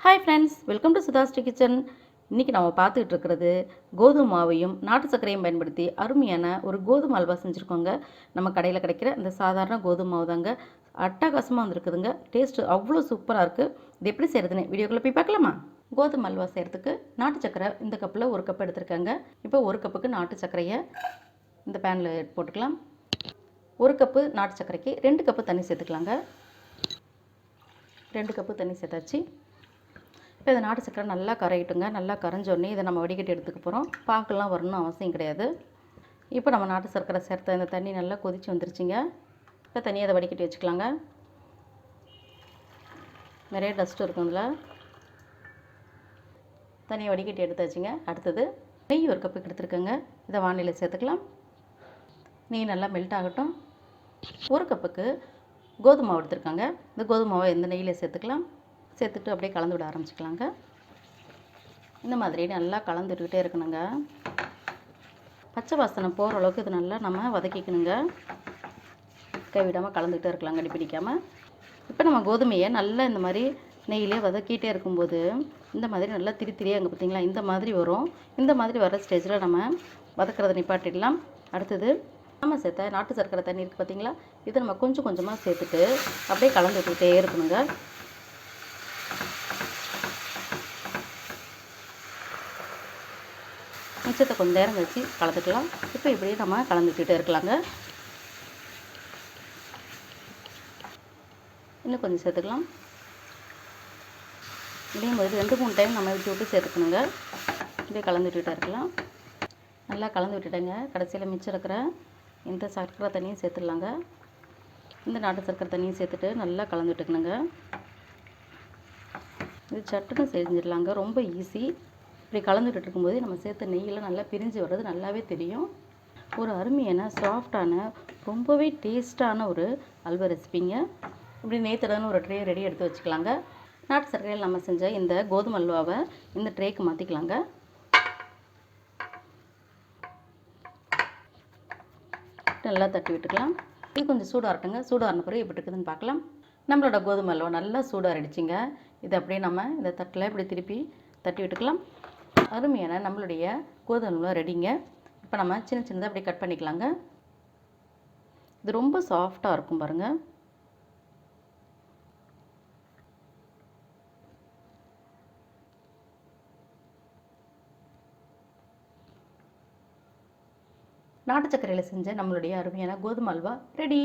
Hi friends, welcome to Sudhasri kitchen. இன்றைக்கி நம்ம பார்த்துக்கிட்டு இருக்கிறது கோதுமை மாவையும் நாட்டு சர்க்கரையும் பயன்படுத்தி அருமையான ஒரு கோதுமை அல்வா செஞ்சுருக்கோங்க. நம்ம கடையில் கிடைக்கிற இந்த சாதாரண கோதுமை மாவு தாங்க. அட்டகாசமாக வந்துருக்குதுங்க. டேஸ்ட்டு அவ்வளோ சூப்பராக இருக்குது. இது எப்படி செய்கிறதுன்னு வீடியோக்குள்ளே போய் பார்க்கலாமா? கோதுமை அல்வா செய்கிறதுக்கு நாட்டு சர்க்கரை இந்த கப்பில் ஒரு கப் எடுத்துருக்காங்க. இப்போ ஒரு கப்புக்கு நாட்டு சர்க்கரையை இந்த பேனில் போட்டுக்கலாம். ஒரு கப்பு நாட்டு சர்க்கரைக்கு 2 கப்பு தண்ணி சேர்த்துக்கலாங்க. 2 கப்பு தண்ணி சேர்த்தாச்சு. இப்போ இந்த நாட்டு சர்க்கரை நல்லா கரையிட்டுங்க. நல்லா கரைஞ்சோடனே இதை நம்ம வடிகட்டி எடுத்துக்க போகிறோம். பாக்கெல்லாம் வரணும் அவசியம் கிடையாது. இப்போ நம்ம நாட்டு சர்க்கரை சேர்த்த இந்த தண்ணி நல்லா கொதிச்சு வந்துருச்சுங்க. இப்போ தண்ணியை அதை வடிகட்டி வச்சுக்கலாங்க. நிறைய டஸ்ட் இருக்கும் இதில். தண்ணியை வடிகட்டி எடுத்தாச்சுங்க. அடுத்தது நெய் ஒரு கப்புக்கு எடுத்துருக்கேங்க. இதை வானிலையில் சேர்த்துக்கலாம். நெய் நல்லா மெல்ட் ஆகட்டும். ஒரு கப்புக்கு கோதுமை மாவு எடுத்துருக்காங்க. இந்த கோதுமை மாவை இந்த நெய்யில் சேர்த்துக்கலாம். சேர்த்துட்டு அப்படியே கலந்து விட ஆரம்பிச்சிக்கலாங்க. இந்த மாதிரி நல்லா கலந்துட்டுக்கிட்டே இருக்கணுங்க. பச்சை வாசனை போகிற அளவுக்கு இது நல்லா நம்ம வதக்கிக்கணுங்க. கைவிடாமல் கலந்துக்கிட்டே இருக்கலாம், கடி பிடிக்காமல். இப்போ நம்ம கோதுமையை நல்லா இந்த மாதிரி நெய்யிலே வதக்கிட்டே இருக்கும்போது இந்த மாதிரி நல்லா திரியாக அங்கே பார்த்திங்களா, இந்த மாதிரி வரும். இந்த மாதிரி வர ஸ்டேஜில் நம்ம வதக்கிறத நிப்பாட்டிடலாம். அடுத்தது நம்ம சேர்த்த நாட்டு சர்க்கரை தண்ணி இருக்குது பார்த்திங்களா, இதை நம்ம கொஞ்சம் கொஞ்சமாக சேர்த்துட்டு அப்படியே கலந்து விட்டுக்கிட்டே இருக்கணுங்க. மிச்சத்தை கொஞ்சம் நேரம் கழிச்சு கலந்துக்கலாம். இப்போ இப்படியே நம்ம கலந்துக்கிட்டே இருக்கலாங்க. இன்னும் கொஞ்சம் சேர்த்துக்கலாம். இதையும் போது 2-3 டைம் நம்ம விட்டு விட்டு சேர்த்துக்கணுங்க. இப்படியே கலந்து விட்டுட்டே இருக்கலாம். நல்லா கலந்து விட்டுட்டேங்க. கடைசியில் மிச்சம் இருக்கிற இந்த சர்க்கரை தண்ணியும் சேர்த்துடலாங்க. இந்த நாட்டு சர்க்கரை தண்ணியும் சேர்த்துட்டு நல்லா கலந்து விட்டுக்கணுங்க. இது சட்டுன்னு செஞ்சிடலாங்க. ரொம்ப ஈஸி. இப்படி கலந்துட்டு இருக்கும்போது நம்ம சேர்த்த நெய்யெல்லாம் நல்லா பிரிஞ்சு வர்றது நல்லாவே தெரியும். ஒரு அருமையான சாஃப்டான ரொம்பவே டேஸ்ட்டான ஒரு அல்வா ரெசிபிங்க. இப்படி நேற்றுடன்னு ஒரு ட்ரே ரெடி எடுத்து வச்சுக்கலாங்க. நாட்டு சர்க்கரையில் நம்ம செஞ்ச இந்த கோதுமை அல்வாவை இந்த ட்ரேக்கு மாற்றிக்கலாங்க. நல்லா தட்டி விட்டுக்கலாம். இது கொஞ்சம் சூடாக இருக்கட்டுங்க. சூடாகின பிறகு எப்படி இருக்குதுன்னு பார்க்கலாம். நம்மளோட கோதுமை அல்வா நல்லா சூடாகிடுச்சிங்க. இதை அப்படியே நம்ம இந்த தட்டில் இப்படி திருப்பி தட்டி விட்டுக்கலாம். அருமையான நம்மளுடைய கோதுமை அல்வா ரெடிங்க. இப்போ நம்ம சின்ன சின்னதாக அப்படியே கட் பண்ணிக்கலாங்க. இது ரொம்ப சாஃப்டாக இருக்கும் பாருங்கள். நாட்டு சர்க்கரையில் செஞ்ச நம்மளுடைய அருமையான கோதுமை அல்வா ரெடி.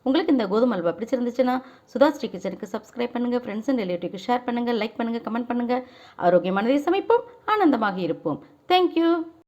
உங்களுக்கு இந்த கோதுமை அல்வா பிடிச்சிருந்துச்சுன்னா சுதாஸ்ரீ கிச்சனுக்கு சப்ஸ்கிரைப் பண்ணுங்கள். ஃப்ரெண்ட்ஸ் அண்ட் ரிலேட்டிவ்க்கு ஷேர் பண்ணுங்கள், லைக் பண்ணுங்கள், கமெண்ட் பண்ணுங்கள். ஆரோக்கியமானதை சமைப்போம், ஆனந்தமாக இருப்போம். தேங்க்யூ.